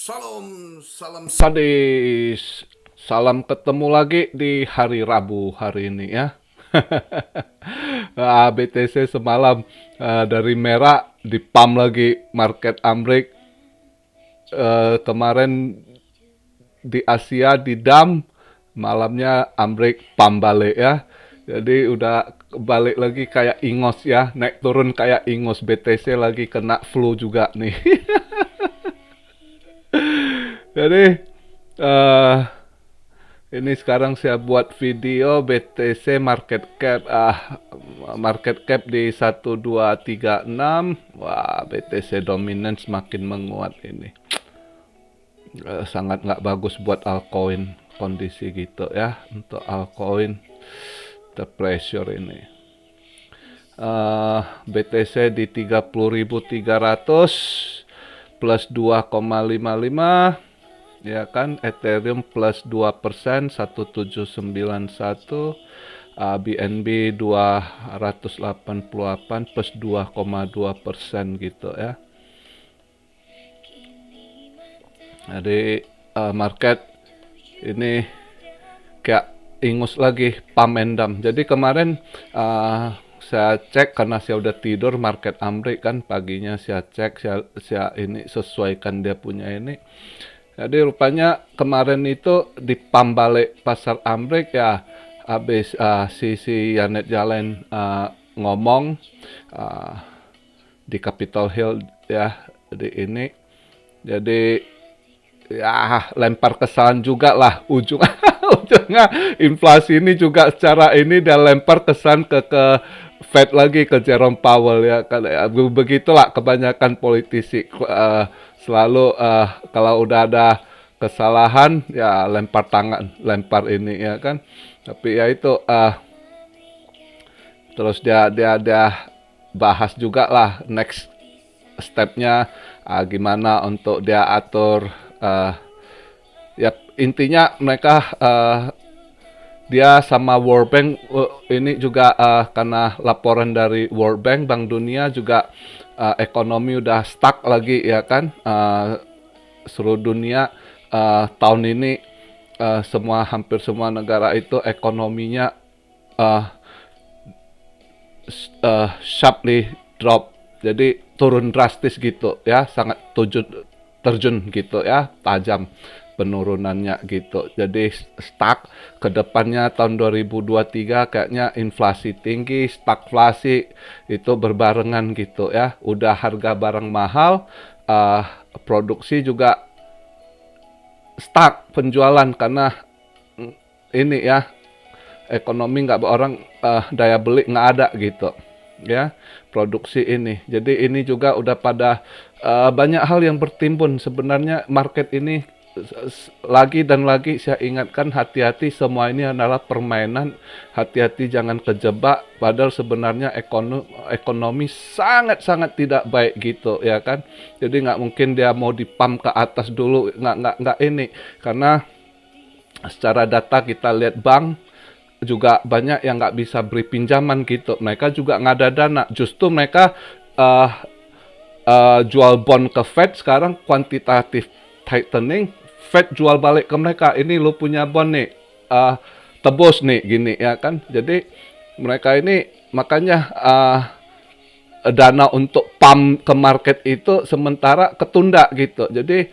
Salam, salam sadis. Salam ketemu lagi di hari Rabu hari ini ya. BTC semalam dari merah di pump lagi market Amrik. Kemarin di Asia di DAM, malamnya Amrik pump balik ya. Jadi udah balik lagi kayak ingos ya, naik turun kayak ingos. BTC lagi kena flu juga nih. Jadi eh ini sekarang saya buat video BTC market cap di 1236. Wah, BTC dominance makin menguat ini. Sangat nggak bagus buat altcoin kondisi gitu ya. Untuk altcoin the pressure ini. BTC di 30.300 plus 2,55 ya kan. Ethereum plus 2%, 1791. BNB 288 plus 2,2% gitu ya. Jadi market ini kayak ingus lagi pamendam. Jadi kemarin saya cek karena saya udah tidur market Amrik kan, paginya saya cek, saya ini sesuaikan dia punya ini. Jadi rupanya kemarin itu di pump balik pasar Amrik ya, habis si Janet Yellen ngomong di Capitol Hill ya, di ini. Jadi ya lempar kesalahan juga lah ujungnya inflasi ini juga secara ini dia lempar kesan ke Fed lagi, ke Jerome Powell ya. Begitulah kebanyakan politisi selalu kalau udah ada kesalahan ya lempar tangan, lempar ini ya kan. Tapi ya itu terus dia bahas juga lah next stepnya gimana untuk dia atur ya intinya mereka dia sama World Bank ini juga karena laporan dari World Bank, Bank Dunia juga ekonomi udah stuck lagi ya kan. Seluruh dunia tahun ini hampir semua negara itu ekonominya sharply drop. Jadi turun drastis gitu ya, sangat terjun gitu ya, tajam penurunannya gitu. Jadi stuck ke depannya tahun 2023 kayaknya inflasi tinggi, stagflasi itu berbarengan gitu ya. Udah harga barang mahal, produksi juga stuck penjualan karena ini ya ekonomi nggak orang daya beli nggak ada gitu ya, produksi ini. Jadi ini juga udah pada banyak hal yang bertimbun. Sebenarnya market ini lagi dan lagi saya ingatkan, hati-hati, semua ini adalah permainan. Hati-hati jangan kejebak, padahal sebenarnya ekonomi sangat-sangat tidak baik gitu ya kan. Jadi nggak mungkin dia mau dipump ke atas dulu, nggak ini, karena secara data kita lihat bank juga banyak yang nggak bisa beri pinjaman gitu. Mereka juga nggak ada dana. Justru mereka jual bond ke Fed sekarang, quantitative tightening. Fed jual balik ke mereka, ini lu punya bond nih, tebus nih gini ya kan. Jadi mereka ini makanya dana untuk pump ke market itu sementara ketunda gitu. Jadi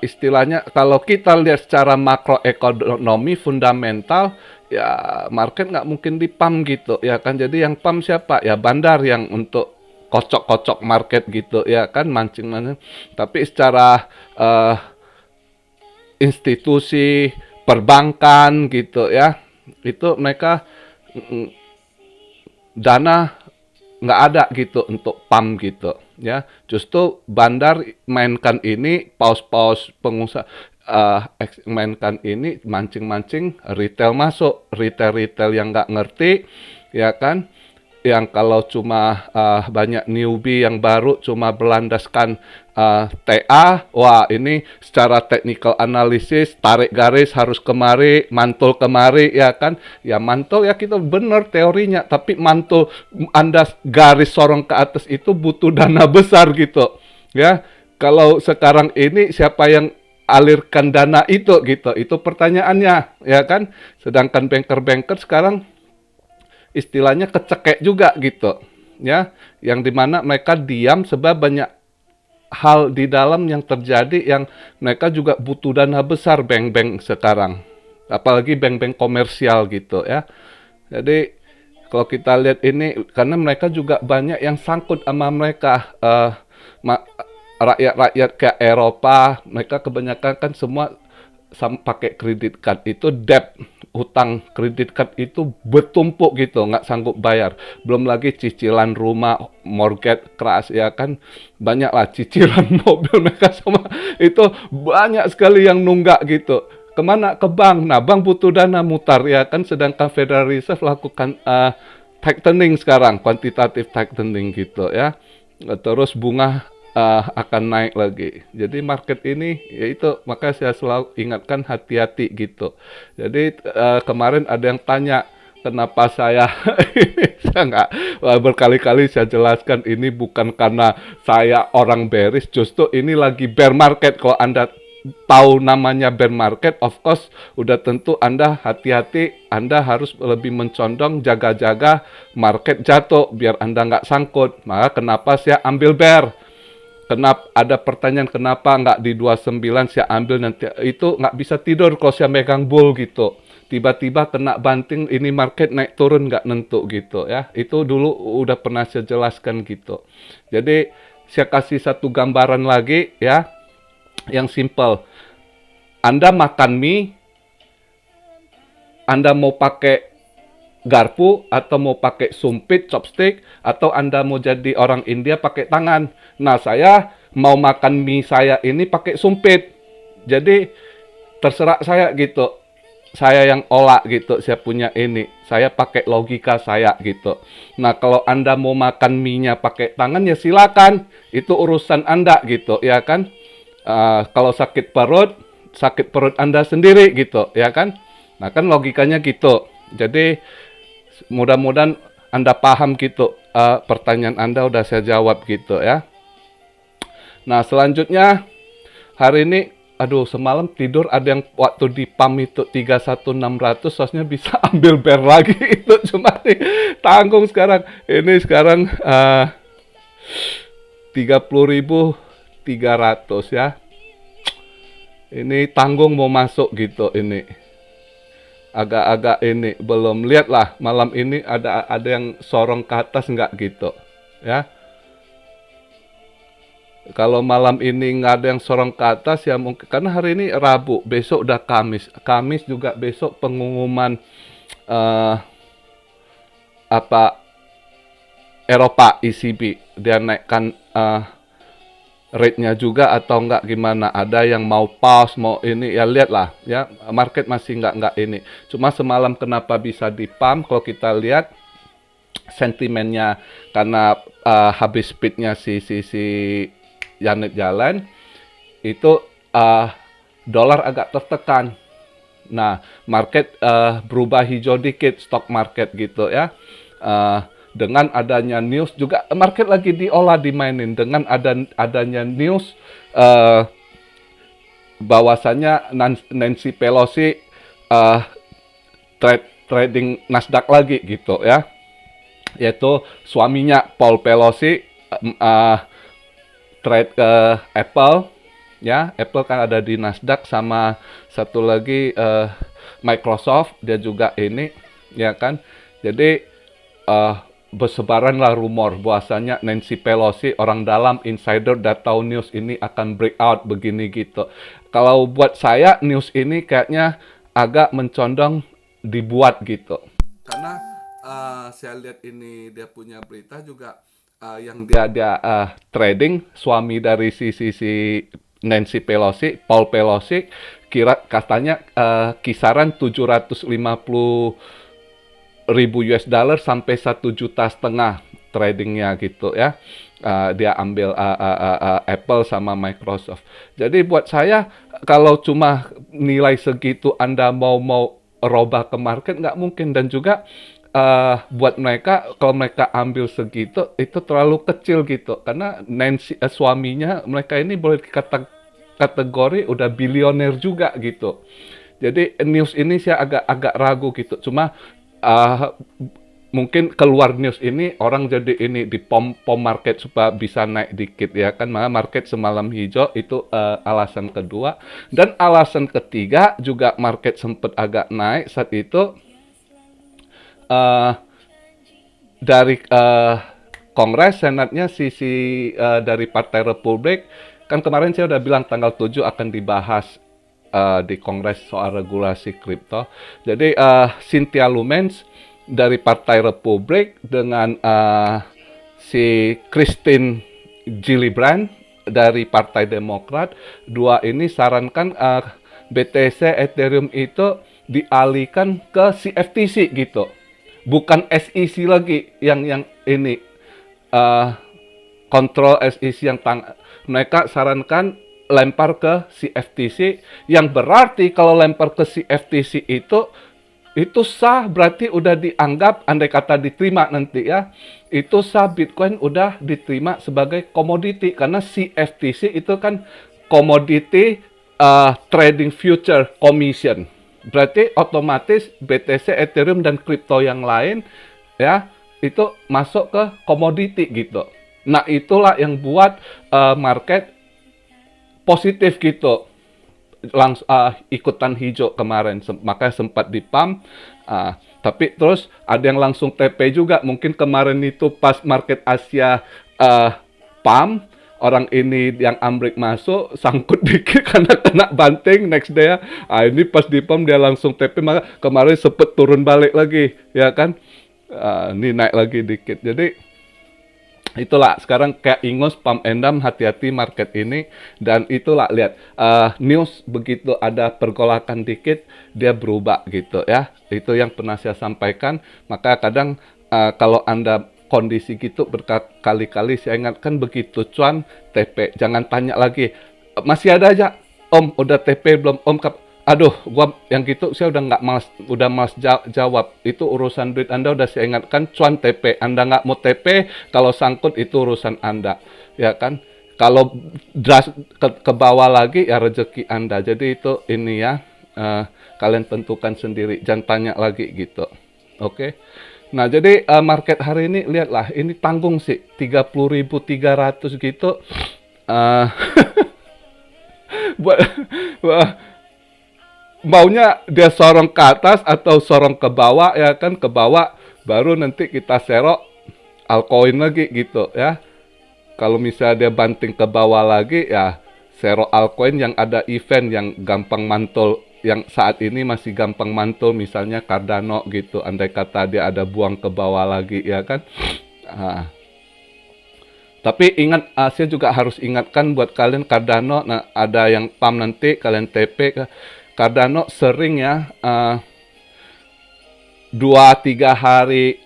istilahnya kalau kita lihat secara makroekonomi fundamental ya market nggak mungkin di pump gitu ya kan. Jadi yang pump siapa ya? Bandar yang untuk kocok-kocok market gitu ya kan, mancing-mancing. Tapi secara institusi perbankan gitu ya, itu mereka dana nggak ada gitu untuk pump gitu ya. Justru bandar mainkan ini, paus-paus pengusaha mainkan ini, mancing-mancing retail masuk, retail yang nggak ngerti ya kan, yang kalau cuma banyak newbie yang baru cuma berlandaskan TA, wah ini secara technical analisis, tarik garis harus kemari, mantul kemari ya kan. Ya mantul ya kita benar teorinya, tapi mantul Anda garis sorong ke atas itu butuh dana besar gitu ya. Kalau sekarang ini siapa yang alirkan dana itu gitu? Itu pertanyaannya, ya kan? Sedangkan banker-banker sekarang istilahnya kecekek juga gitu, ya. Yang dimana mereka diam sebab banyak hal di dalam yang terjadi yang mereka juga butuh dana besar bank-bank sekarang. Apalagi bank-bank komersial gitu ya. Jadi kalau kita lihat ini karena mereka juga banyak yang sangkut sama mereka rakyat-rakyat ke Eropa, mereka kebanyakan kan semua pakai kredit card itu debt hutang kredit card itu bertumpuk gitu nggak sanggup bayar, belum lagi cicilan rumah mortgage keras ya kan, banyak lah cicilan mobil mereka semua itu banyak sekali yang nunggak gitu kemana ke bank. Nah bank butuh dana mutar ya kan, sedangkan Federal Reserve lakukan tightening sekarang, quantitative tightening gitu ya, terus bunga akan naik lagi. Jadi market ini yaitu maka saya selalu ingatkan hati-hati gitu. Jadi kemarin ada yang tanya kenapa saya saya nggak berkali-kali saya jelaskan ini bukan karena saya orang bearish, justru ini lagi bear market. Kalau Anda tahu namanya bear market, of course udah tentu Anda hati-hati, Anda harus lebih mencondong jaga-jaga market jatuh biar Anda nggak sangkut. Maka kenapa saya ambil bear? Kenapa ada pertanyaan kenapa nggak di 29 saya ambil nanti itu nggak bisa tidur kalau saya megang bull gitu. Tiba-tiba kena banting ini market naik turun nggak nentu gitu ya. Itu dulu udah pernah saya jelaskan gitu. Jadi saya kasih satu gambaran lagi ya yang simple. Anda makan mie, Anda mau pakai garpu atau mau pakai sumpit, chopstick, atau Anda mau jadi orang India pakai tangan. Nah, saya mau makan mie saya ini pakai sumpit. Jadi terserah saya gitu. Saya yang olah gitu, saya punya ini. Saya pakai logika saya gitu. Nah, kalau Anda mau makan mie-nya pakai tangan ya silakan. Itu urusan Anda gitu, ya kan? Kalau sakit perut Anda sendiri gitu, ya kan? Nah, kan logikanya gitu. Jadi mudah-mudahan Anda paham gitu. Pertanyaan Anda udah saya jawab gitu ya. Nah, selanjutnya hari ini semalam tidur ada yang waktu di PAM itu 31.600 seharusnya bisa ambil bear lagi itu cuma tanggung sekarang. Ini sekarang 30.300 ya. Ini tanggung mau masuk gitu ini. Agak-agak ini belum lihat lah malam ini ada yang sorong ke atas nggak gitu ya. Kalau malam ini nggak ada yang sorong ke atas ya mungkin karena hari ini Rabu, besok udah Kamis juga besok pengumuman Eropa ECB dia naikkan rate-nya juga atau enggak gimana, ada yang mau pause mau ini ya lihatlah ya, market masih enggak ini. Cuma semalam kenapa bisa di pump kalau kita lihat sentimennya karena habis speednya si Janet Yellen itu dolar agak tertekan. Nah, market berubah hijau dikit, stock market gitu ya. Dengan adanya news juga market lagi dimainin dengan adanya news bahwasannya Nancy Pelosi trading Nasdaq lagi gitu ya, yaitu suaminya Paul Pelosi trade ke Apple ya. Apple kan ada di Nasdaq, sama satu lagi Microsoft dia juga ini ya kan. Jadi bersebaranlah rumor bahwasanya Nancy Pelosi, orang dalam insider Data News ini akan breakout begini gitu. Kalau buat saya news ini kayaknya agak mencondong dibuat gitu. Karena saya lihat ini dia punya berita juga yang dia trading suami dari si Nancy Pelosi, Paul Pelosi, katanya kisaran 750.000 US dollar sampai 1,5 juta tradingnya gitu ya. Dia ambil Apple sama Microsoft. Jadi buat saya kalau cuma nilai segitu Anda mau robah ke market nggak mungkin. Dan juga buat mereka kalau mereka ambil segitu itu terlalu kecil gitu karena suaminya mereka ini boleh kategori udah bilioner juga gitu. Jadi news ini saya agak ragu gitu. Cuma uh, mungkin keluar news ini orang jadi ini di pom market supaya bisa naik dikit ya kan. Maka market semalam hijau itu alasan kedua. Dan alasan ketiga juga market sempat agak naik saat itu uh, dari Kongres Senatnya sisi dari Partai Republik kan kemarin saya udah bilang tanggal 7 akan dibahas di Kongres soal regulasi kripto. Jadi Cynthia Lumens dari Partai Republik dengan si Christine Gillibrand dari Partai Demokrat, dua ini sarankan BTC Ethereum itu dialihkan ke CFTC gitu, bukan SEC lagi yang ini kontrol SEC yang mereka sarankan lempar ke CFTC yang berarti kalau lempar ke CFTC itu sah berarti udah dianggap andai kata diterima nanti ya itu sah Bitcoin udah diterima sebagai komoditi karena CFTC itu kan Commodity Trading Future Commission berarti otomatis BTC Ethereum dan kripto yang lain ya itu masuk ke komoditi gitu. Nah itulah yang buat market positif gitu langsung ikutan hijau kemarin makanya sempat di pump tapi terus ada yang langsung TP juga mungkin kemarin itu pas market Asia pump orang ini yang Amrik masuk sangkut dikit karena kena banting next day ini pas di pump dia langsung TP maka kemarin sempat turun balik lagi ya kan ini naik lagi dikit jadi itulah sekarang kayak ingus pump and dump hati-hati market ini dan itulah lihat news begitu ada pergolakan dikit dia berubah gitu ya itu yang pernah saya sampaikan maka kadang kalau Anda kondisi gitu berkali-kali saya ingatkan begitu cuan TP jangan tanya lagi masih ada aja Om udah TP belum Om aduh, gua yang gitu saya udah malas jawab. Itu urusan duit Anda udah saya ingatkan cuan TP. Anda nggak mau TP, kalau sangkut itu urusan Anda. Ya kan? Kalau ke bawah lagi ya rezeki Anda. Jadi itu ini ya, kalian tentukan sendiri. Jangan tanya lagi gitu. Oke. Nah, jadi market hari ini lihatlah, ini tanggung sih 30.300 gitu. Buat maunya dia sorong ke atas atau sorong ke bawah ya kan ke bawah baru nanti kita serok altcoin lagi gitu ya kalau misalnya dia banting ke bawah lagi ya serok altcoin yang ada event yang gampang mantul yang saat ini masih gampang mantul misalnya Cardano gitu andai kata dia ada buang ke bawah lagi ya kan tapi ingat saya juga harus ingatkan buat kalian Cardano nah ada yang pump nanti kalian TP Cardano sering ya 2-3 hari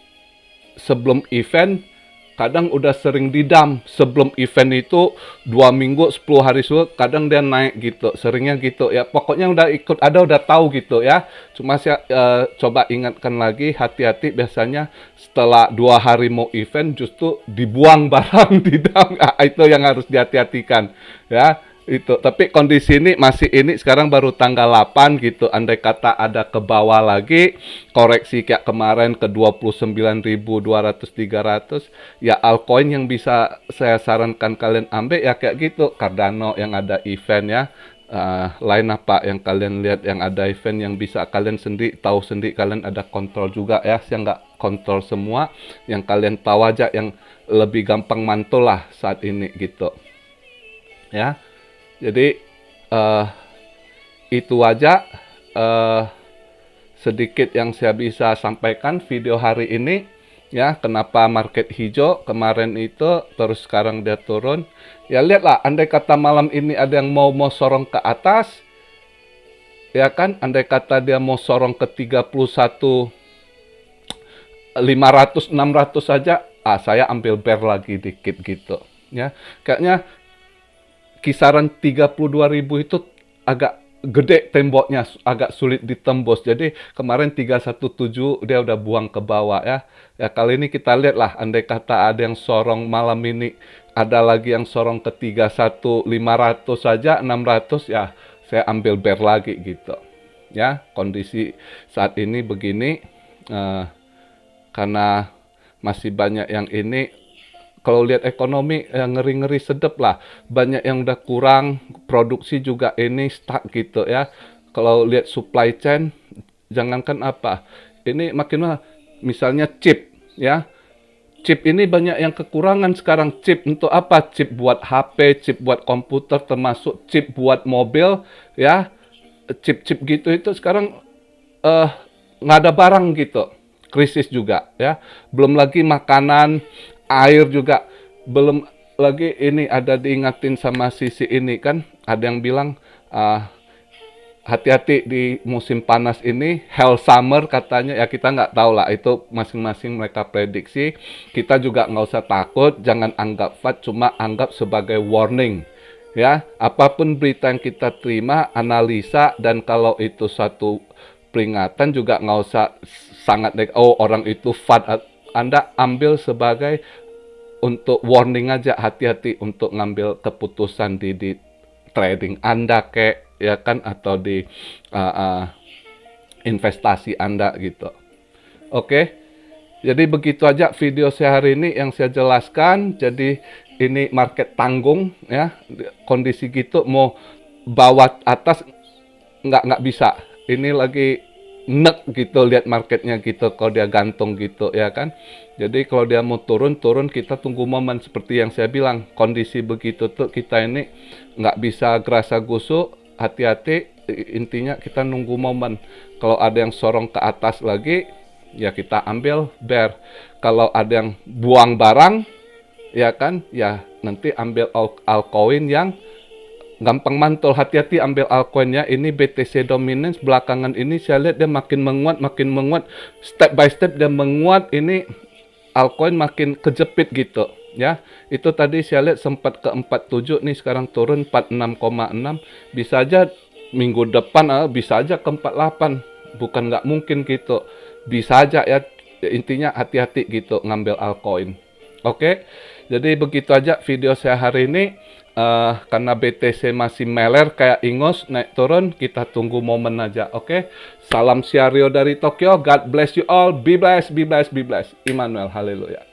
sebelum event kadang udah sering didam sebelum event itu 2 minggu 10 hari sebelum kadang dia naik gitu seringnya gitu ya pokoknya udah ikut ada udah tahu gitu ya cuma saya coba ingatkan lagi hati-hati biasanya setelah 2 hari mau event justru dibuang barang didam itu yang harus dihati-hatikan ya itu tapi kondisi ini masih ini sekarang baru tanggal 8 gitu andai kata ada ke bawah lagi koreksi kayak kemarin ke 29.200-300 ya altcoin yang bisa saya sarankan kalian ambil ya kayak gitu Cardano yang ada event ya lain apa yang kalian lihat yang ada event yang bisa kalian sendiri tahu sendiri kalian ada kontrol juga ya saya nggak kontrol semua yang kalian tahu aja yang lebih gampang mantul lah saat ini gitu ya jadi itu aja sedikit yang saya bisa sampaikan video hari ini ya kenapa market hijau kemarin itu terus sekarang dia turun ya lihatlah andai kata malam ini ada yang mau sorong ke atas ya kan andai kata dia mau sorong ke 31.500 600 saja saya ambil bear lagi dikit gitu ya kayaknya kisaran 32.000 itu agak gede temboknya, agak sulit ditembus. Jadi kemarin 317 dia udah buang ke bawah ya. Ya kali ini kita lihat lah, andai kata ada yang sorong malam ini, ada lagi yang sorong ke 31.500 saja, 600 ya, saya ambil bear lagi gitu. Ya, kondisi saat ini begini, karena masih banyak yang ini. Kalau lihat ekonomi ngeri-ngeri sedep lah. Banyak yang udah kurang, produksi juga ini stuck gitu ya. Kalau lihat supply chain, jangankan apa. Ini makin misalnya chip ya. Chip ini banyak yang kekurangan sekarang. Chip untuk apa? Chip buat HP, chip buat komputer, termasuk chip buat mobil ya. Chip-chip gitu itu sekarang eh nggak ada barang gitu, krisis juga ya. Belum lagi makanan, air juga, belum lagi ini ada diingatin sama sisi ini kan, ada yang bilang hati-hati di musim panas ini, hell summer katanya, ya kita nggak tahu lah, itu masing-masing mereka prediksi. Kita juga nggak usah takut, jangan anggap fact, cuma anggap sebagai warning. Ya, apapun berita yang kita terima, analisa, dan kalau itu satu peringatan juga nggak usah sangat oh orang itu fat. Anda ambil sebagai untuk warning aja, hati-hati untuk ngambil keputusan di trading Anda kayak ya kan, atau di investasi Anda gitu. Oke. Jadi begitu aja video saya hari ini yang saya jelaskan. Jadi ini market tanggung ya. Kondisi gitu mau bawa atas nggak bisa. Ini lagi nek gitu, lihat marketnya gitu, kalau dia gantung gitu ya kan. Jadi kalau dia mau turun kita tunggu momen seperti yang saya bilang. Kondisi begitu tuh kita ini nggak bisa gerasa gusu, hati-hati. Intinya kita nunggu momen. Kalau ada yang sorong ke atas lagi, ya kita ambil bear. Kalau ada yang buang barang, ya kan, ya nanti ambil altcoin yang gampang mantul. Hati-hati ambil altcoinnya. Ini BTC dominance belakangan ini saya lihat dia makin menguat, step by step dia menguat. Ini altcoin makin kejepit gitu ya. Itu tadi saya lihat sempat ke 47, nih sekarang turun 46,6. Bisa aja minggu depan bisa aja ke 48, bukan nggak mungkin gitu, bisa aja ya. Intinya hati-hati gitu ngambil altcoin. Oke, jadi begitu aja video saya hari ini. Karena BTC masih meler kayak ingus naik turun, kita tunggu momen aja. Oke, salam Siario dari Tokyo. God bless you all. Be blessed, be blessed, be blessed. Immanuel, haleluya.